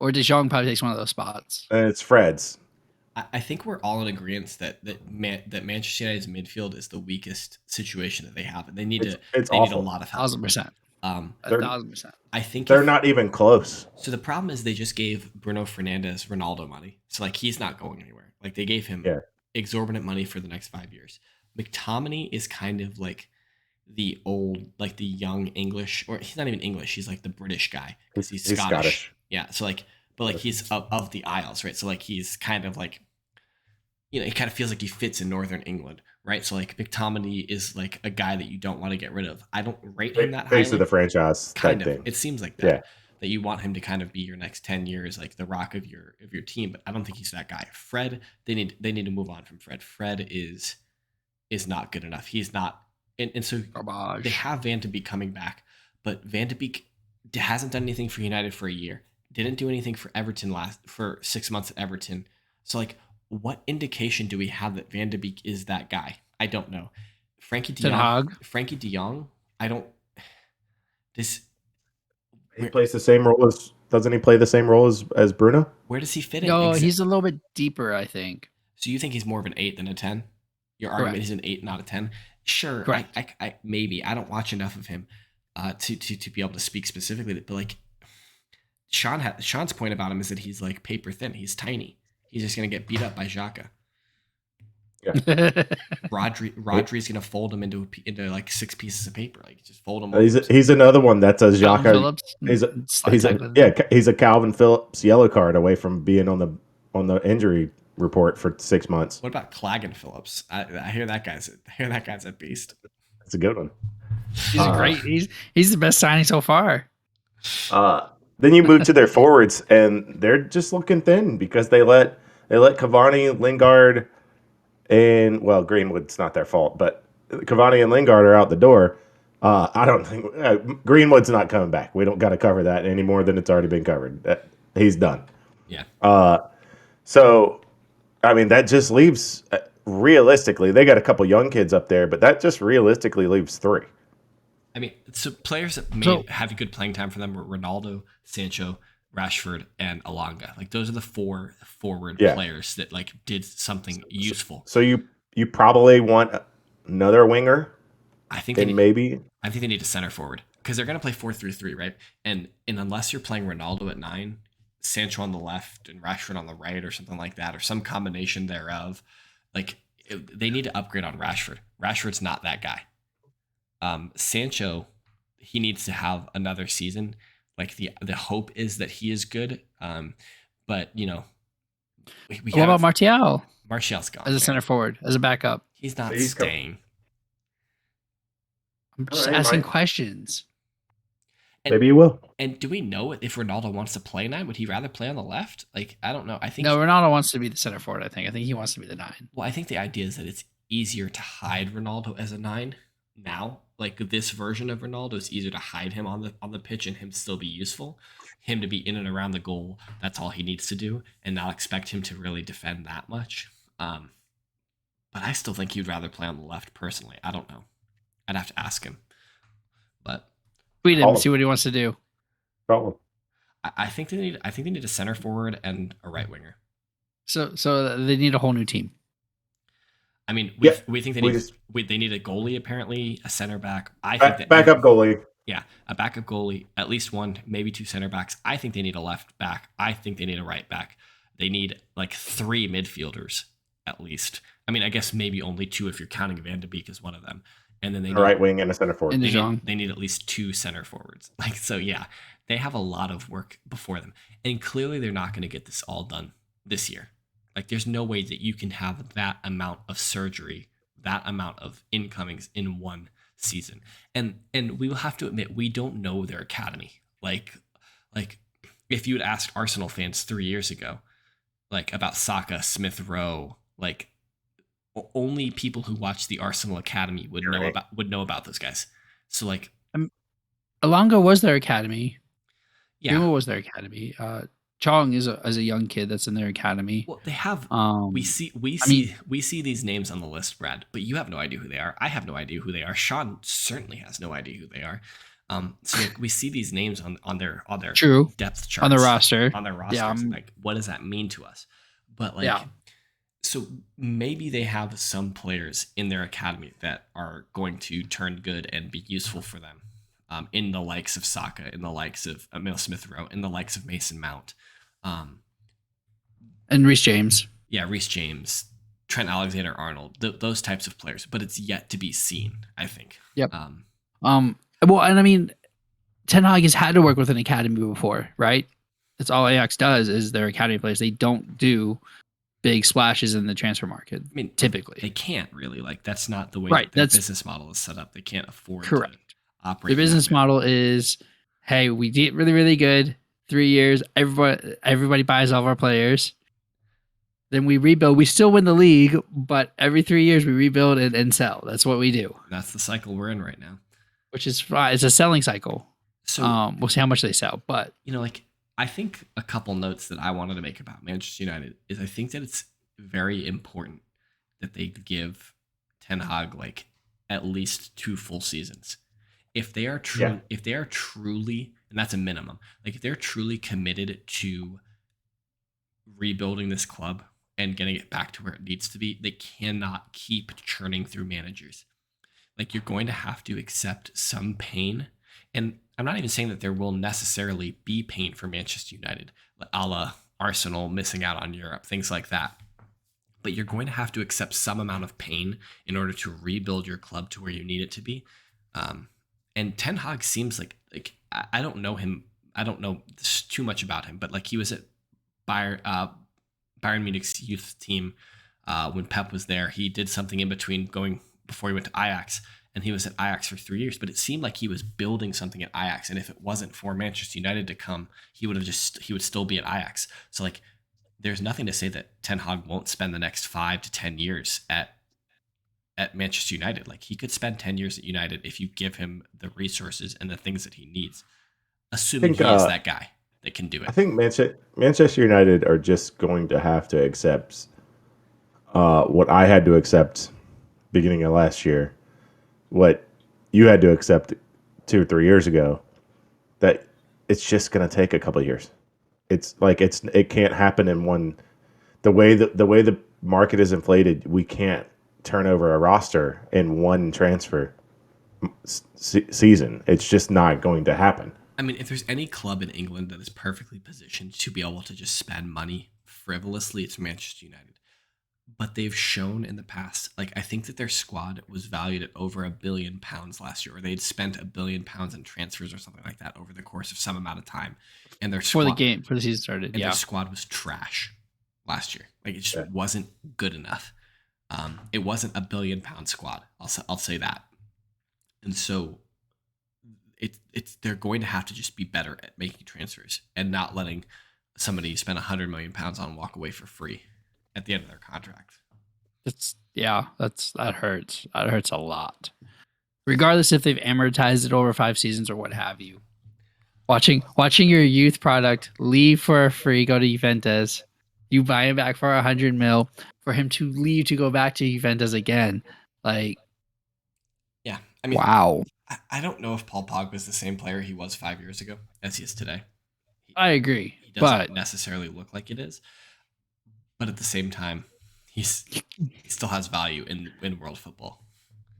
Or De Jong probably takes one of those spots. And it's Fred's. I think we're all in agreement that Manchester United's midfield is the weakest situation that they have, and they need need a lot of help. 1,000%. 1,000%. I think they're not even close. So the problem is they just gave Bruno Fernandes Ronaldo money, so like he's not going anywhere. Like they gave him exorbitant money for the next 5 years. McTominay is kind of like the old, like the young English, or he's not even English. He's like the British guy because he's Scottish. Yeah, so like. But like he's of the Isles, right? So like he's kind of like, it kind of feels like he fits in Northern England, right? So like McTominay is like a guy that you don't want to get rid of. I don't rate him that highly. Face of the franchise kind of. thing. It seems like that that you want him to kind of be your next 10 years, like the rock of your team. But I don't think he's that guy. Fred, they need to move on from Fred. Fred is not good enough. He's not, and so they have Van de Beek coming back, but Van de Beek hasn't done anything for United for a year. Didn't do anything for Everton for 6 months at Everton. So like, what indication do we have that Van de Beek is that guy? I don't know. Frankie de Jong. I don't. He plays the same role as. Doesn't he play the same role as Bruno? Where does he fit in? No, he's a little bit deeper, I think. So you think he's more of an 8 than a 10? Your argument is an 8, not a 10. Sure. I maybe I don't watch enough of him to be able to speak specifically, but like. Sean's point about him is that he's like paper thin. He's tiny. He's just gonna get beat up by Xhaka. Yeah. Rodri's gonna fold him into like 6 pieces of paper. Like just fold him. He's another one that's a Xhaka. He's a Calvin Phillips yellow card away from being on the injury report for 6 months. What about Clagan Phillips? I hear that guy's a beast. That's a good one. He's great. He's the best signing so far. Then you move to their forwards, and they're just looking thin because they let They let Cavani, Lingard, and Greenwood's not their fault, but Cavani and Lingard are out the door. I don't think Greenwood's not coming back. We don't got to cover that any more than it's already been covered. He's done. Yeah. So, I mean, that just leaves realistically. They got a couple young kids up there, but that just realistically leaves 3. I mean, so players that may have a good playing time for them were Ronaldo, Sancho, Rashford, and Alanga. Like those are the 4 forward players that like did something useful. So you probably want another winger. I think they need a center forward because they're going to play 4-3-3, right? And unless you're playing Ronaldo at 9, Sancho on the left and Rashford on the right or something like that, or some combination thereof, like they need to upgrade on Rashford. Rashford's not that guy. Sancho, he needs to have another season. Like the hope is that he is good. But you know, what about Martial? Martial's gone as a center forward, as a backup. He's not staying. I'm just asking questions. And, maybe he will. And do we know if Ronaldo wants to play 9? Would he rather play on the left? Like, I don't know. I think Ronaldo wants to be the center forward. I think he wants to be the 9. Well, I think the idea is that it's easier to hide Ronaldo as a 9 now. Like this version of Ronaldo, it's easier to hide him on the pitch and him still be useful. Him to be in and around the goal, that's all he needs to do, and not expect him to really defend that much. But I still think he'd rather play on the left personally. I don't know. I'd have to ask him. But tweet him, see what he wants to do. Problem. I think they need a center forward and a right winger. So they need a whole new team. I mean, we think they need a goalie, apparently, a center back. I think that backup goalie. Yeah, a backup goalie, at least 1, maybe 2 center backs. I think they need a left back. I think they need a right back. They need like 3 midfielders at least. I mean, I guess maybe only 2 if you're counting Van de Beek as one of them. And then they need a right wing and a center forward. They need at least 2 center forwards. Like, so yeah, they have a lot of work before them. And clearly they're not going to get this all done this year. Like, there's no way that you can have that amount of surgery, that amount of incomings in one season. And we will have to admit, we don't know their academy. Like if you had asked Arsenal fans 3 years ago, like about Saka, Smith Rowe, like only people who watch the Arsenal academy would know about those guys. So like, Alanga was their academy. Yeah, Greenwood was their academy. Chong is a young kid that's in their academy. Well, they have. We see these names on the list, Brad, but you have no idea who they are. I have no idea who they are. Sean certainly has no idea who they are. So like, we see these names on their depth charts on their roster. Yeah, like, what does that mean to us? But like, so maybe they have some players in their academy that are going to turn good and be useful for them. In the likes of Saka, in the likes of Emil Smith Rowe, in the likes of Mason Mount. And Reece James. Yeah, Reece James, Trent Alexander-Arnold, those types of players. But it's yet to be seen, I think. Yep. Well, and I mean, Ten Hag has had to work with an academy before, right? That's all Ajax does is their academy players. They don't do big splashes in the transfer market. I mean, typically. They can't really. Like, that's not the way their business model is set up. They can't afford to operate. The business model is, hey, we did really, really good. 3 years, everybody buys all of our players. Then we rebuild. We still win the league, but every 3 years we rebuild and sell. That's what we do. That's the cycle we're in right now. Which is fine. It's a selling cycle. So we'll see how much they sell. But like, I think a couple notes that I wanted to make about Manchester United is I think that it's very important that they give Ten Hag like at least 2 full seasons. If they are truly, and that's a minimum, like if they're truly committed to rebuilding this club and getting it back to where it needs to be, they cannot keep churning through managers. Like, you're going to have to accept some pain. And I'm not even saying that there will necessarily be pain for Manchester United, a la Arsenal missing out on Europe, things like that. But you're going to have to accept some amount of pain in order to rebuild your club to where you need it to be. And Ten Hag seems like I don't know him. I don't know too much about him, but like, he was at Bayern Munich's youth team when Pep was there. He did something in between before he went to Ajax, and he was at Ajax for 3 years. But it seemed like he was building something at Ajax, and if it wasn't for Manchester United to come, he would still be at Ajax. So like, there's nothing to say that Ten Hag won't spend the next 5 to 10 years at Manchester United. Like, he could spend 10 years at United if you give him the resources and the things that he needs, I assuming think he is that guy that can do I it. think Manchester United are just going to have to accept what I had to accept beginning of last year, what you had to accept 2 or 3 years ago, that it's just going to take a couple of years. It's like it can't happen in one. The way the market is inflated, we can't turn over a roster in one transfer season. It's just not going to happen. I mean, if there's any club in England that is perfectly positioned to be able to just spend money frivolously, it's Manchester United. But they've shown in the past, like, I think that their squad was valued at over £1 billion last year, or they'd spent £1 billion in transfers or something like that over the course of some amount of time. And their Before squad, the season started. and Yeah. their squad was trash last year. Like, it just Yeah. wasn't good enough. It wasn't £1 billion squad. I'll say that. And so it's they're going to have to just be better at making transfers and not letting somebody spend £100 million on walk away for free at the end of their contract. That hurts. That hurts a lot. Regardless if they've amortized it over 5 seasons or what have you. Watching your youth product leave for a free, go to Juventus, you buy him back for 100 mil, for him to leave to go back to Juventus again. Like, Yeah, I mean, wow. I don't know if Paul Pogba is the same player he was 5 years ago as he is today. I agree. He doesn't But necessarily look like it is, but at the same time, he still has value in world football.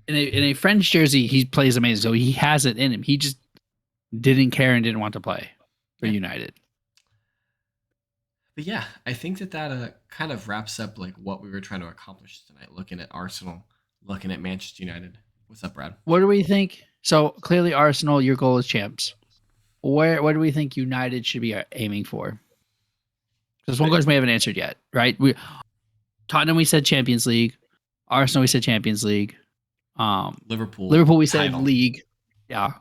in a French jersey, he plays amazing. So he has it in him. He just didn't care and didn't want to play for United. But yeah, I think that kind of wraps up like what we were trying to accomplish tonight. Looking at Arsenal, looking at Manchester United. What's up, Brad? What do we think? So clearly, Arsenal, your goal is champs. What do we think United should be aiming for? Because one goes we haven't answered yet, right? Tottenham, we said Champions League. Arsenal, we said Champions League. Liverpool, we said title. League. Yeah.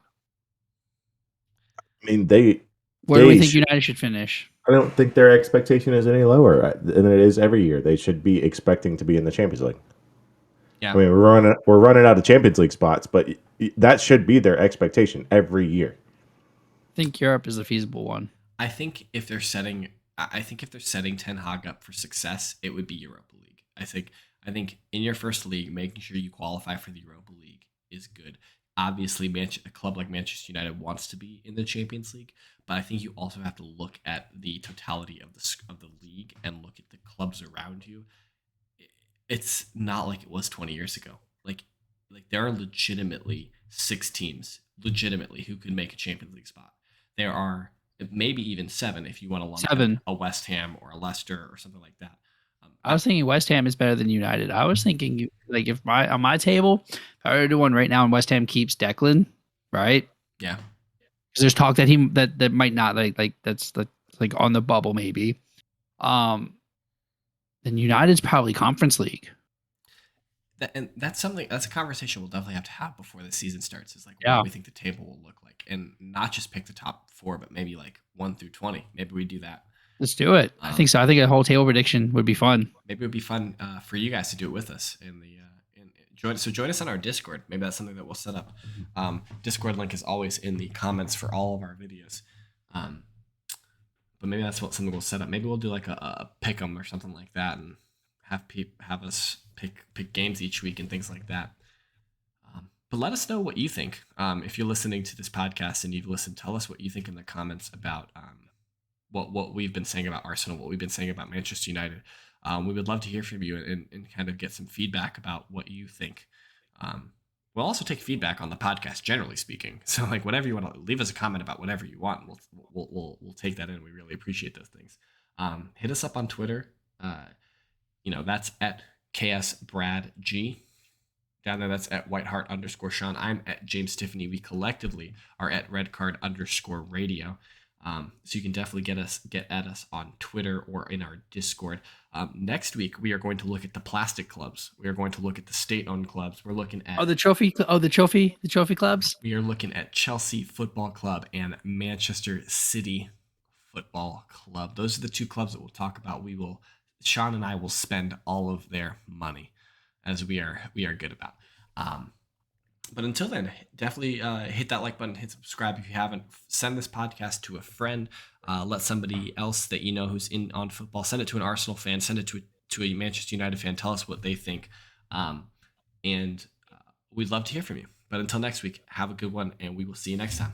I mean, Where do we think United should finish? I don't think their expectation is any lower than it is every year. They should be expecting to be in the Champions League. Yeah. I mean, we're running out of Champions League spots, but that should be their expectation every year. I think Europe is a feasible one. I think if they're setting Ten Hag up for success, it would be Europa League. I think in your first league, making sure you qualify for the Europa League is good. Obviously, a club like Manchester United wants to be in the Champions League, but I think you also have to look at the totality of the league and look at the clubs around you. It's not like it was 20 years ago. Like there are legitimately 6 teams, who could make a Champions League spot. There are maybe even 7 if you want to lump in a West Ham or a Leicester or something like that. I was thinking West Ham is better than United. I was thinking like on my table, if I were to do one right now and West Ham keeps Declan, right? Yeah. Because there's talk that that might not like that's like on the bubble maybe. Then United's probably Conference League. That's a conversation we'll definitely have to have before the season starts. Is like what do we think the table will look like, and not just pick the top 4, but maybe like 1 through 20. Maybe we do that. Let's do it. I think so. I think a whole table prediction would be fun. Maybe it would be fun for you guys to do it with us join us on our Discord. Maybe that's something that we'll set up. Discord link is always in the comments for all of our videos. But maybe that's something we'll set up. Maybe we'll do like a pick 'em or something like that, and have us pick games each week and things like that. But let us know what you think. If you're listening to this podcast and you've listened, tell us what you think in the comments about what we've been saying about Arsenal, what we've been saying about Manchester United. We would love to hear from you and kind of get some feedback about what you think. We'll also take feedback on the podcast, generally speaking. So, like, whatever you want to leave us a comment about, whatever you want, we'll take that in. We really appreciate those things. Hit us up on Twitter. That's at KSBradG. Down there, that's at Whiteheart_Sean. I'm at James Tiffany. We collectively are at Redcard_Radio. So you can definitely get at us on Twitter or in our Discord. Next week we are going to look at the plastic clubs. We are going to look at the state-owned clubs. We're looking at the trophy clubs. We are looking at Chelsea Football Club and Manchester City Football Club. Those are the two clubs that we'll talk about. Sean and I will spend all of their money, as we are good about. But until then, definitely hit that like button, hit subscribe if you haven't. Send this podcast to a friend. Let somebody else that you know who's in on football. Send it to an Arsenal fan. Send it to a Manchester United fan. Tell us what they think. And we'd love to hear from you. But until next week, have a good one, and we will see you next time.